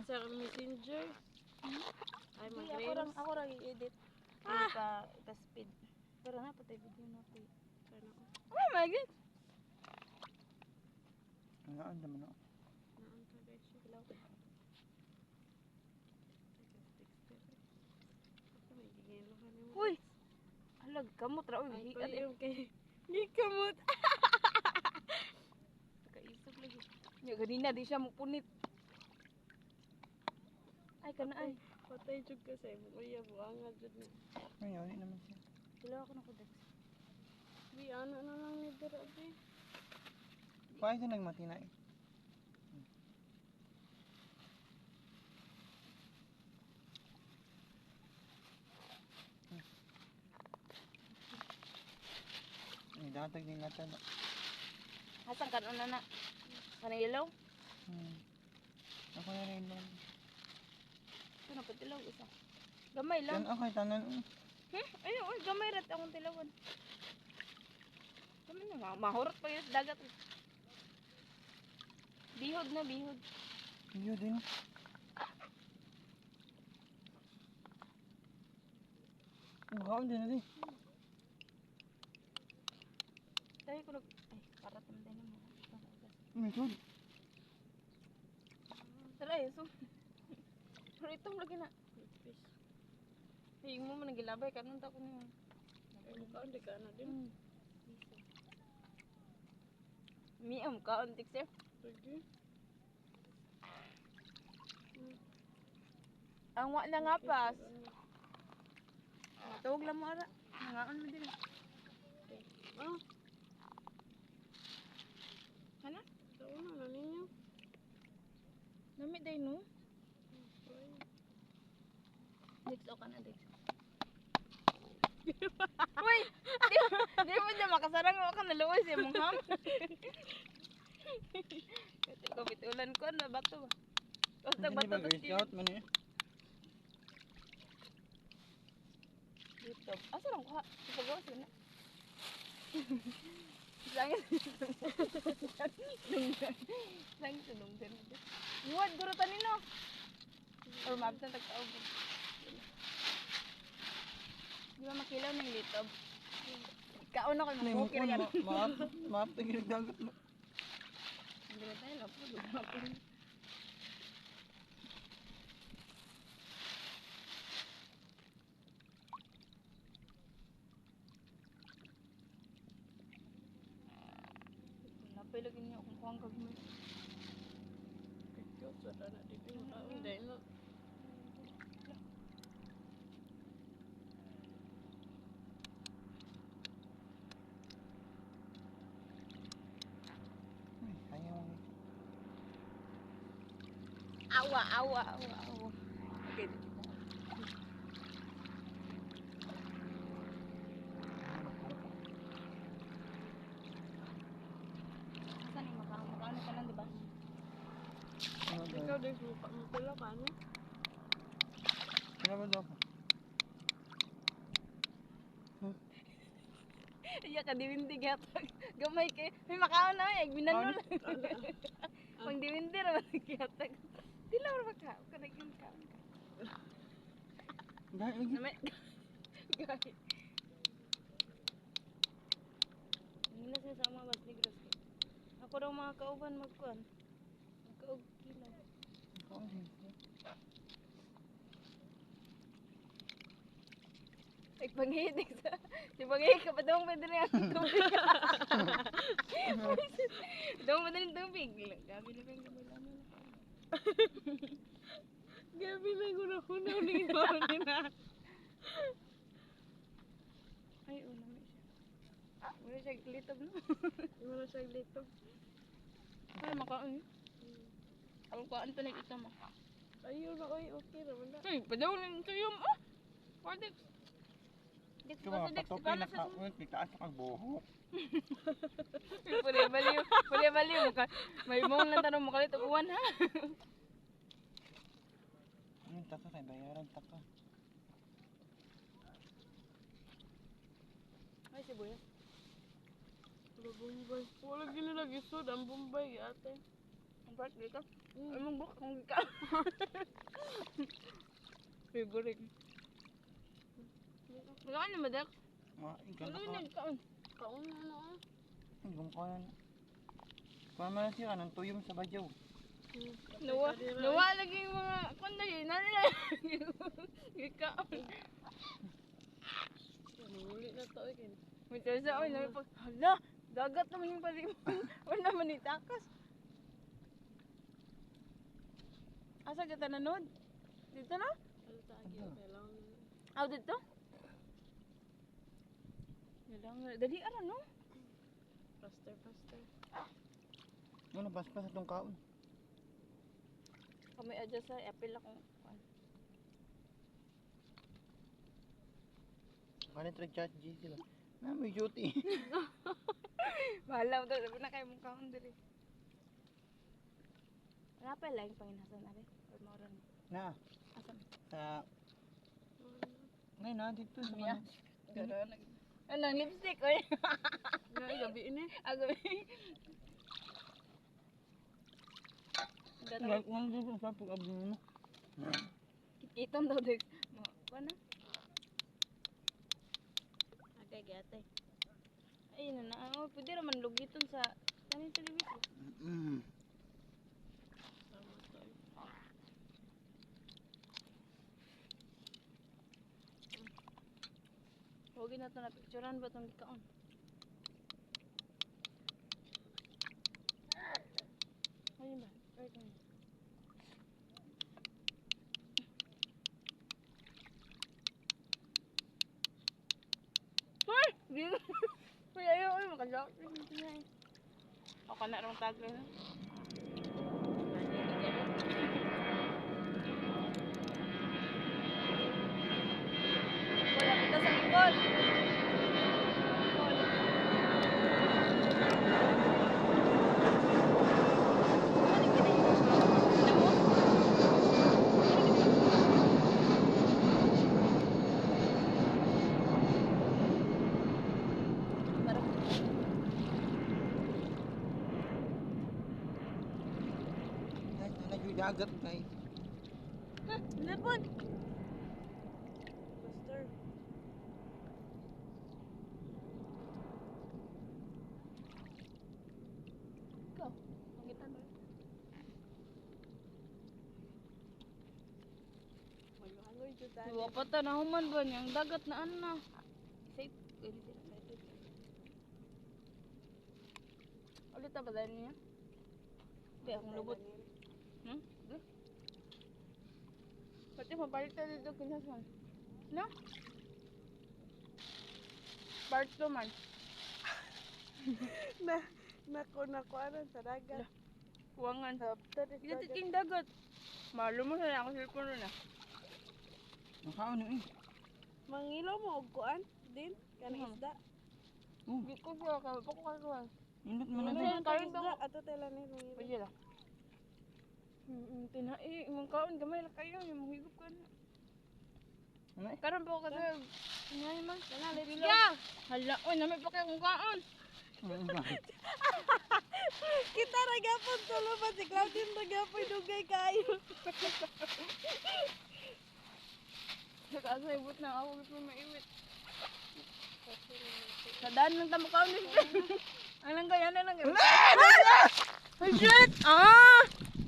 sa messenger. Ay, Hindi, mag-reels. ako lang i-edit. Ika-speed. Pero na, patay video na po. Oh my God! Naan naman ako. Uy! Alag, kamot ra. Uy, Ay, hikat eh. yung kay... Di kamot. Nakaisog lagi. Ya, ganina, di siya mupunit. Ay, kanaan. Patay jud ka sa imo. Kuya, buanga jud na. Ngayon, hindi naman siya. Sila ako na kudags. Di, ano na lang ni Dira, be. Paano ito nagmatina eh? Ay, datag din nga talo. Hasang kanon na na. Kanang ilaw? Ako na rin lang. Ito na pa tilaw isa. Gamay lang. Yan ako, tanan. Ayun, uy, gamay rat akong tilawan. Gamay na, mahurot pa yun sa dagat. Bihod na, bihod. Iyo din. Ang din na din. Dahil ko nag... Ay, para tamday na mo. May tod. Tara, so. Pero itong lagi na. Hiying mo man nagilabay, kanon ta ko niyo. Ay, mukhaan di ka na din. Miyam ka, antik sir. Sige. Ang wa na nga pas. Matawag lang mo ara. Nangaon mo din. Ah, Kana? taon na ninyo. Nami day no? Dex o ka na, Dex. Uy! Di mo dyan makasarang mo ka naluoy siya mong ham. Kasi kapitulan ko na bato. Basta Hindi bato ba to guys? Shout man eh. YouTube. Asa lang ko ha? Ipagawa siya na. Langit. Langit sa lunggan. Iwad, gurutan nino. Or mabtan tagtaog. Di ba makilaw ng litob? Kaon ako ng bukir yan. Maap na ginagagat mo. Hindi na tayo lapod. Napay lagi niya kung kuhang kagmay. Kaya sa na di ko mukhaan dahil na. Ayaw mo. Awa. Okay. Saan yung makaano ka lang, diba? Ikaw din mukha mo pala ka na. Kaya ba daw ako? Iya ka diwindi gatag. Gamay kay may makaon na ay binanol. Pang diwindi ra man gatag. Dila ra ka. Kana gyud ka. Dahil lagi. Namay. Gay. Nila sa sama bas negros. Ako daw mga kauban magkuan. Magkaog kilo. Ay pangihidig sa. Si pangihig ka pa daw pwede na yung tubig. Daw mo na yung tubig. Gabi na pa yung gamay lang. Gabi na guna-kunaw ni Mao ni na. Ay, una may siya. Wala siya litob no? Wala siya dito. Ay, makaon. Ang kuhaan to na isa mo. Ayun na, oy, okay naman na. Ay, padaw na yung tuyom. Ah! Pwede. Dex, Ito basta mga Dex, patopi para na sa ka. Pitaas na kagbuhok. Puli baliw. May mong lang tanong mo kalit, uwan ha. Anong taka kay bayaran taka. Ay, sibuyas. Wala Bombay. Wala ginilagi sud ang Bombay ate. Ang part dito. Ay, mong buk, kung ka. guring. Wala ka na madak. Ikaw Wala na na kaon. Kaon ano. Hindi ko kaya na. Kuha mo na siya ng tuyom sa badyaw. Nawa lagi yung mga kundali. Nalala. Gikaon. Muli na to eh. May tasa oy na pag hala, dagat naman yung palimon. Wala man itakas. Asa kita nanood? Dito na? Ano sa agyo? Kailangan. Aw dito? Dali ara no? Faster. Ano, pas-pas itong kaon. Kami adjust sa apil akong Kalit chat G sila. May duty. Bahala mo daw, sabi na kayo mong kaon dali. Wala pa lang yung panginasan na rin. Or mauran mo. Na, Asan? sa... Ngayon na, dito sa Miya. mga... Gano'n. Anong lipstick, oy? Nga gabi ini. Ako, Ngayon dito sa pag-abdi mo. Kitong daw, Dex. Ano? Agay gate. Ay, na. Oh, pwede naman lugiton sa... Kanin sa libis. Tama to eh. Huwag na ito na picturean ba itong gikaon? Ayun ba? Right na. Ay! Uy, ayaw. Uy, makalak. Ako na rin tagal na. Wala kita sa likod. Guys, nagyudagat guys. Lepon. Faster. Ikaw. Magitan mo. Maluhaloy jud dali. Duwa pa ta na human ba niyang dagat na ano. Safe. Ulit ba dahil niya? Hindi, akong lubot. Hmm? Di? Pati mabalik tayo dito kinasman. No? Part 2 man. Nako aran sa dagat. Kuwangan. After is Kita titing dagat. Malo mo sa ako cellphone ron ah. Nakaon eh. Mangilo mo og kuan din kanang Mhm. isda. Hindi ko siya ka. Bako ka kuwan. Indot mo na Ano siya. yan? Kain ba isda ko? ato tela ni mangilo. Pwede lang. Tinai. Imong kaon. Gamay lang kayo. Imong higup ka na. Ano eh? Karon po kasi. Ngayon man. Kana dili Yeah! Hala. Uy, namay pa kayo kung kaon. Ano ba? kita ra gyapon tulo pa si Claudine ra gyapon dugay kayo. Kasi ibut na ako. Gusto maiwit. Nadaan lang tamo kaon din. Ang lang kaya na lang. Ay, shit! Ah!